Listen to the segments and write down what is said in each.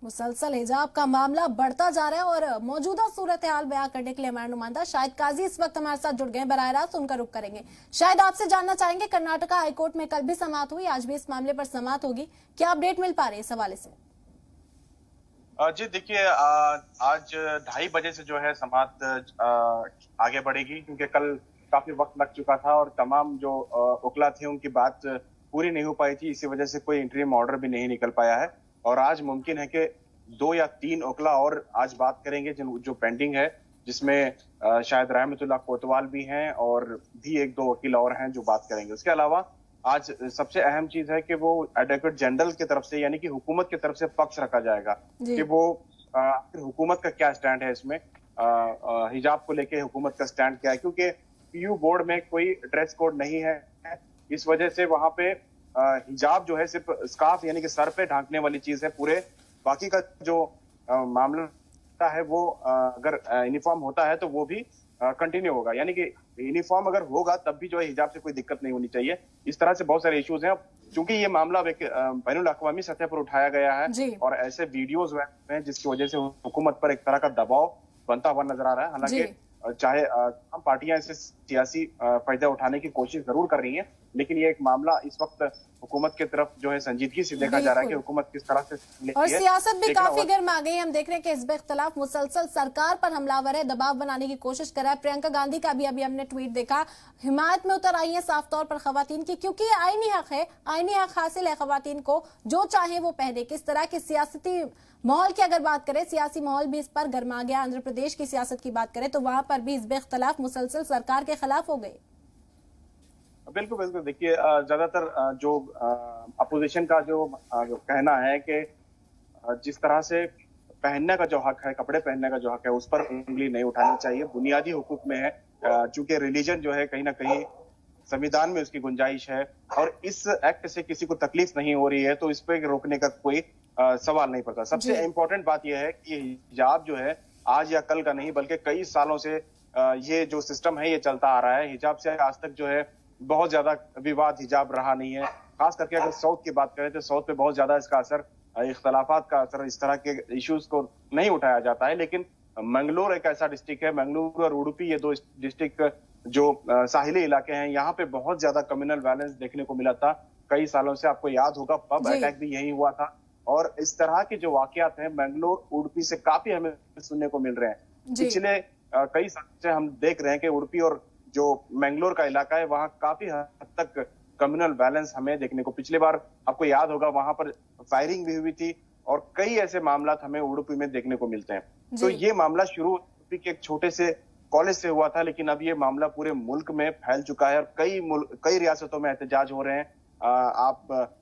मुसलसल हिजाब का मामला बढ़ता जा रहा है और मौजूदा सूरत हाल बयां करने के लिए हमारे नुमाइंदा शाहिद काजी इस वक्त हमारे साथ जुड़ गए हैं। बराह रास्त उनका रुख करेंगे। शायद आपसे जानना चाहेंगे, कर्नाटका हाईकोर्ट में कल भी समाअत हुई, आज भी इस मामले पर समाअत होगी, क्या अपडेट मिल पा रही है इस हवाले से? जी देखिए, आज 2:30 बजे से जो है समाअत आगे बढ़ेगी, क्योंकि कल काफी वक्त लग चुका था और तमाम जो वकील थे उनकी बात पूरी नहीं हो पाई थी। इसी वजह से कोई इंटरिम ऑर्डर भी नहीं निकल पाया है और आज मुमकिन है कि 2 या 3 वकील और आज बात करेंगे जो पेंडिंग है, जिसमें शायद रहमतुल्लाह कोतवाल भी हैं और भी 1-2 वकील और हैं जो बात करेंगे। उसके अलावा आज सबसे अहम चीज है कि वो एडवोकेट जनरल की तरफ से, यानी कि हुकूमत की तरफ से पक्ष रखा जाएगा कि वो हुकूमत का क्या स्टैंड है इसमें, हिजाब को लेके हुकूमत का स्टैंड क्या है, क्योंकि पीयू बोर्ड में कोई ड्रेस कोड नहीं है। इस वजह से वहां पे हिजाब जो है सिर्फ स्कार्फ यानी कि सर पे ढांकने वाली चीज है। पूरे बाकी का जो मामला है वो अगर यूनिफॉर्म होता है तो वो भी कंटिन्यू होगा, यानी कि यूनिफॉर्म अगर होगा तब भी जो है हिजाब से कोई दिक्कत नहीं होनी चाहिए। इस तरह से बहुत सारे इश्यूज हैं। क्योंकि ये मामला बैनुल अक़वामी सतह पर उठाया गया है और ऐसे वीडियोज हैं जिसकी वजह से हुकूमत पर एक तरह का दबाव बनता हुआ नजर आ रहा है। हालांकि चाहे हम पार्टियां इसे सियासी फायदा उठाने की कोशिश जरूर कर रही हैं, लेकिन ये एक मामला इस वक्त हुकूमत की तरफ जो है संजीदगी से देखा जा रहा है कि हुकूमत किस तरह से और सियासत भी काफी गर्मा गई। हम देख रहे हैं कि हिज़्ब इख्तिलाफ मुसलसल सरकार पर हमलावर है, दबाव बनाने की कोशिश कर रहा है। प्रियंका गांधी का भी अभी हमने ट्वीट देखा, हिमायत में उतर आई है साफ तौर पर खवातीन की, क्योंकि ये आईनी हक है, आईनी हक हासिल है खवातीन को, जो चाहे वो पहने। किस तरह के सियासती माहौल की अगर बात करें, सियासी माहौल भी इस पर गर्मा गया। आंध्र प्रदेश की सियासत की बात करें तो वहां पर भी हिज़्ब इख्तिलाफ मुसलसल सरकार के खिलाफ हो गए। बिल्कुल बिल्कुल। देखिए, ज्यादातर जो अपोजिशन का जो कहना है कि जिस तरह से पहनने का जो हक है, कपड़े पहनने का जो हक है, उस पर उंगली नहीं उठानी चाहिए। बुनियादी हुकूक में है, चूंकि रिलीजन जो है कहीं ना कहीं संविधान में उसकी गुंजाइश है और इस एक्ट से किसी को तकलीफ नहीं हो रही है तो इस पर रोकने का कोई सवाल नहीं पड़ता। सबसे इम्पोर्टेंट बात यह है कि हिजाब जो है आज या कल का नहीं बल्कि कई सालों से ये जो सिस्टम है ये चलता आ रहा है। हिजाब से आज तक जो है बहुत ज्यादा विवाद हिजाब रहा नहीं है। खास करके अगर साउथ की बात करें तो साउथ पे बहुत ज्यादा इसका असर, इख्तलाफात का असर, इस तरह के इश्यूज को नहीं उठाया जाता है। लेकिन मंगलोर एक ऐसा डिस्ट्रिक्ट है, मंगलुरु और उडुपी, ये 2 डिस्ट्रिक्ट जो साहिली इलाके हैं, यहाँ पे बहुत ज्यादा कम्युनल वायलेंस देखने को मिला था कई सालों से। आपको याद होगा पब अटैक भी यही हुआ था और इस तरह के जो वाकयात हैं मंगलोर उडुपी से काफी हमें सुनने को मिल रहे हैं। पिछले कई सालों से हम देख रहे हैं कि उडुपी और जो मैंगलोर का इलाका है वहां काफी हद तक कम्युनल बैलेंस हमें देखने को, पिछली बार आपको याद होगा वहां पर फायरिंग भी हुई थी और कई ऐसे मामला हमें उडुपी में देखने को मिलते हैं। तो ये मामला शुरू उडुपी के एक छोटे से कॉलेज से हुआ था, लेकिन अब ये मामला पूरे मुल्क में फैल चुका है और कई रियासतों में एहतजाज हो रहे हैं। आप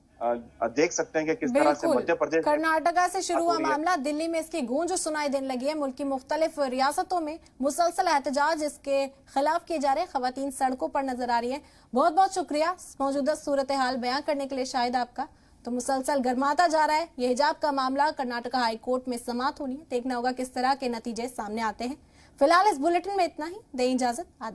देख सकते हैं कि किस तरह से मध्य प्रदेश, कर्नाटका से शुरू हुआ मामला दिल्ली में इसकी गूंज सुनाई देने लगी है। मुल्क की मुख्तलिफ रियासतों में मुसलसल एहतजाज इसके खिलाफ किए जा रहे हैं, खवातीन सड़कों पर नजर आ रही है। बहुत बहुत शुक्रिया मौजूदा सूरत हाल बयां करने के लिए शाहिद आपका। तो मुसलसल गर्माता जा रहा है ये हिजाब का मामला, कर्नाटका हाई कोर्ट में समाअत होनी है, देखना होगा किस तरह के नतीजे सामने आते हैं। फिलहाल इस बुलेटिन में इतना ही, दें इजाजत, आदाब।